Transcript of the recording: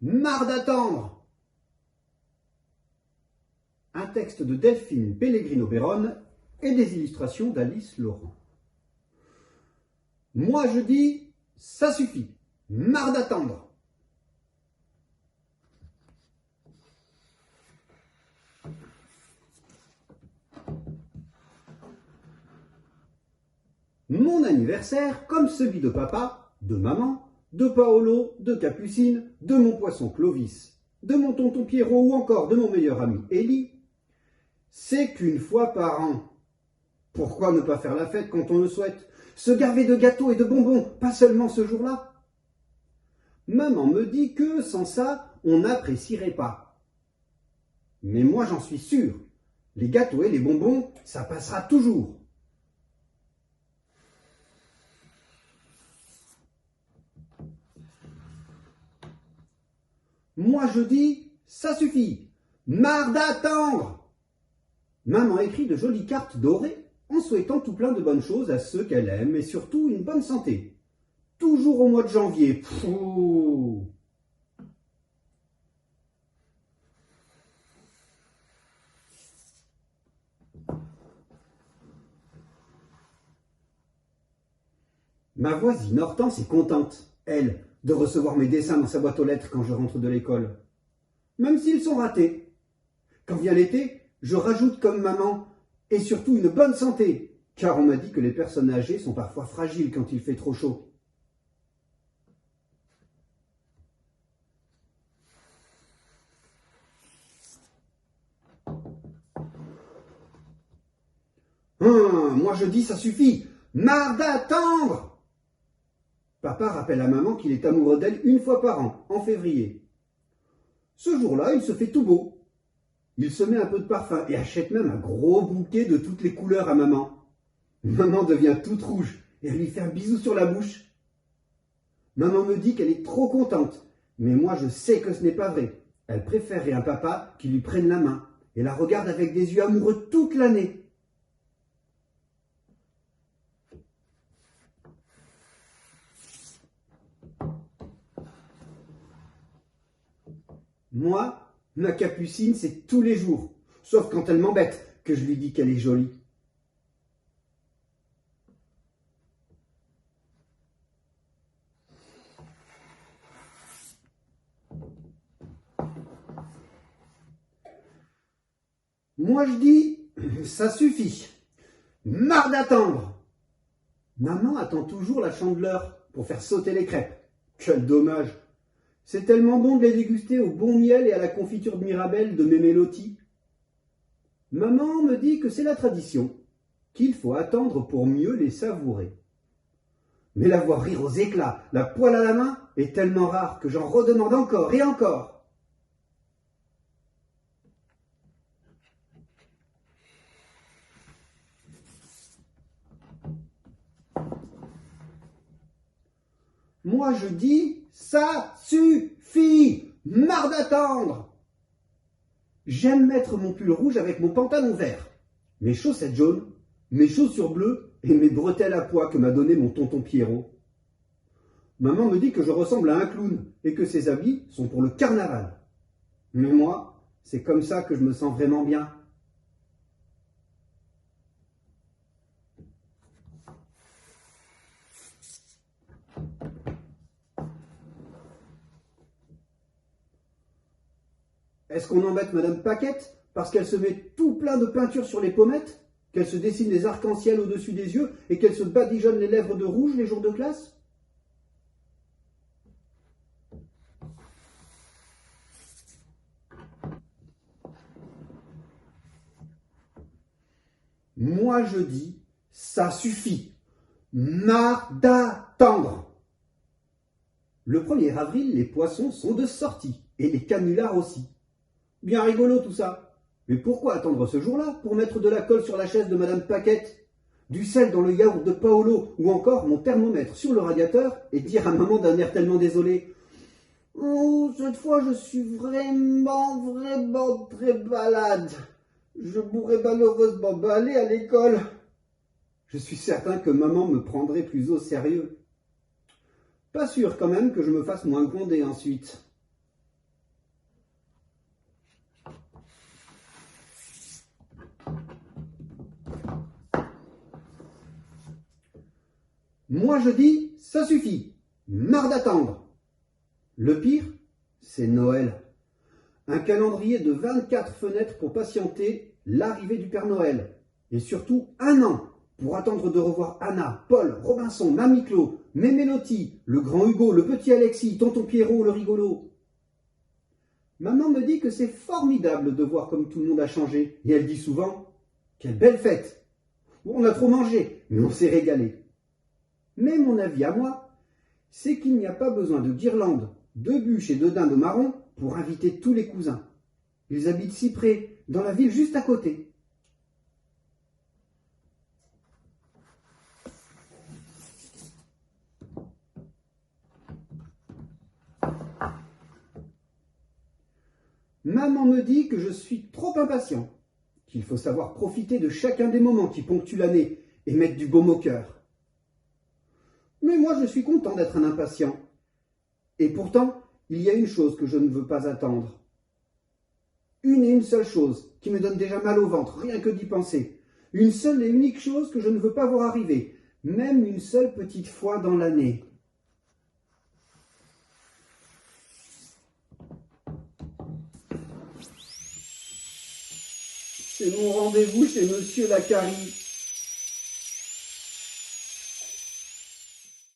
Marre d'attendre. Un texte de Delphine Pellegrino-Beron et des illustrations d'Alice Laurent. Moi je dis, ça suffit. Marre d'attendre. Mon anniversaire, comme celui de papa, de maman, de Paolo, de Capucine, de mon poisson Clovis, de mon tonton Pierrot ou encore de mon meilleur ami Élie, c'est qu'une fois par an. Pourquoi ne pas faire la fête quand on le souhaite? Se garder de gâteaux et de bonbons, pas seulement ce jour-là. Maman me dit que sans ça, on n'apprécierait pas. Mais moi j'en suis sûr, les gâteaux et les bonbons, ça passera toujours. Moi je dis, ça suffit, marre d'attendre. Maman écrit de jolies cartes dorées en souhaitant tout plein de bonnes choses à ceux qu'elle aime et surtout une bonne santé. Toujours au mois de janvier. Pfff. Ma voisine Hortense est contente, elle, de recevoir mes dessins dans sa boîte aux lettres quand je rentre de l'école. Même s'ils sont ratés. Quand vient l'été, je rajoute comme maman, et surtout une bonne santé, car on m'a dit que les personnes âgées sont parfois fragiles quand il fait trop chaud. Moi je dis ça suffit, marre d'attendre. Papa rappelle à maman qu'il est amoureux d'elle une fois par an, en février. Ce jour-là, il se fait tout beau. Il se met un peu de parfum et achète même un gros bouquet de toutes les couleurs à maman. Maman devient toute rouge et elle lui fait un bisou sur la bouche. Maman me dit qu'elle est trop contente, mais moi je sais que ce n'est pas vrai. Elle préférerait un papa qui lui prenne la main et la regarde avec des yeux amoureux toute l'année. Moi, ma Capucine, c'est tous les jours, sauf quand elle m'embête que je lui dis qu'elle est jolie. Moi je dis, ça suffit, marre d'attendre. Maman attend toujours la chandeleur pour faire sauter les crêpes. Quel dommage! C'est tellement bon de les déguster au bon miel et à la confiture de Mirabelle de Mémé Loti. Maman me dit que c'est la tradition, qu'il faut attendre pour mieux les savourer. Mais la voir rire aux éclats, la poêle à la main, est tellement rare que j'en redemande encore et encore. Moi je dis, ça suffit, marre d'attendre. J'aime mettre mon pull rouge avec mon pantalon vert, mes chaussettes jaunes, mes chaussures bleues et mes bretelles à pois que m'a donné mon tonton Pierrot. Maman me dit que je ressemble à un clown et que ces habits sont pour le carnaval. Mais moi, c'est comme ça que je me sens vraiment bien. Est-ce qu'on embête Madame Paquette parce qu'elle se met tout plein de peinture sur les pommettes, qu'elle se dessine des arcs-en-ciel au-dessus des yeux et qu'elle se badigeonne les lèvres de rouge les jours de classe? Moi je dis, ça suffit, marre d'attendre. Le 1er avril, les poissons sont de sortie et les canulars aussi. Bien rigolo tout ça. Mais pourquoi attendre ce jour-là pour mettre de la colle sur la chaise de Madame Paquette, du sel dans le yaourt de Paolo ou encore mon thermomètre sur le radiateur et dire à maman d'un air tellement désolé: oh, cette fois je suis vraiment très malade. Je pourrais malheureusement pas aller à l'école. Je suis certain que maman me prendrait plus au sérieux. Pas sûr quand même que je me fasse moins gronder ensuite. Moi je dis, ça suffit. Marre d'attendre. Le pire, c'est Noël. Un calendrier de 24 fenêtres pour patienter l'arrivée du Père Noël. Et surtout 1 an pour attendre de revoir Anna, Paul, Robinson, Mamie Clo, Mémé Loti, le grand Hugo, le petit Alexis, tonton Pierrot, le rigolo. Maman me dit que c'est formidable de voir comme tout le monde a changé. Et elle dit souvent, quelle belle fête. On a trop mangé, mais on s'est régalé. Mais mon avis à moi, c'est qu'il n'y a pas besoin de guirlandes, de bûches et de dindes marron pour inviter tous les cousins. Ils habitent si près, dans la ville juste à côté. Maman me dit que je suis trop impatient, qu'il faut savoir profiter de chacun des moments qui ponctuent l'année et mettre du baume au cœur. Mais moi, je suis content d'être un impatient. Et pourtant, il y a une chose que je ne veux pas attendre. Une et une seule chose qui me donne déjà mal au ventre, rien que d'y penser. Une seule et unique chose que je ne veux pas voir arriver, même une seule petite fois dans l'année. C'est mon rendez-vous chez Monsieur Lacari.